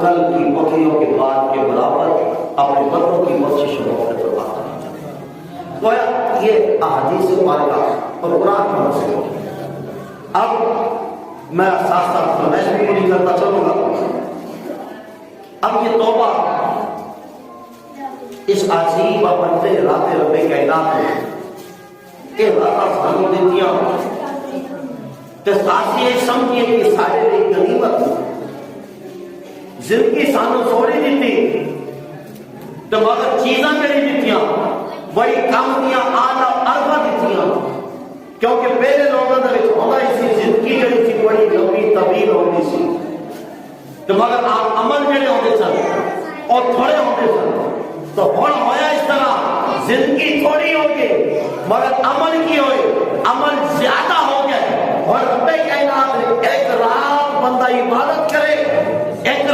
کل کی بکریوں کے بعد کے برابر اپنے بندوں کی بخشش و مغفرت فرما دینا۔ گویا یہ احادیث مبارکہ اور قرآن کی نصیحت ہے۔ اب میں ساتھ ساتھ فرمائش بھی پوری کرتا چلوں گا۔ اب یہ توبہ اس عجیب اور بنتے رات رب کائنات میں کہ راتاں سانوں دیتیاں تے ساتھی ایک سمجھیے کہ سارے لیے غنیمت زندگی سانو سوڑی دیتی تو مگر چیزاں کری دیتیاں وہی کام دیا آلہ اربا دیتیاں، کیونکہ پہلے لوگوں نے ہوتا اسی زندگی جڑی تھی بڑی لمبی طویل ہوتی سی تو مگر آپ عمل جڑے ہوتے سن اور تھوڑے ہوتے سن تو ہن ہویا اس طرح زندگی تھوڑی ہو گئی مگر عمل کی ہوئے عمل زیادہ ہو گئے اور رب کائنات ایک رات بندہ عبادت کرے ایک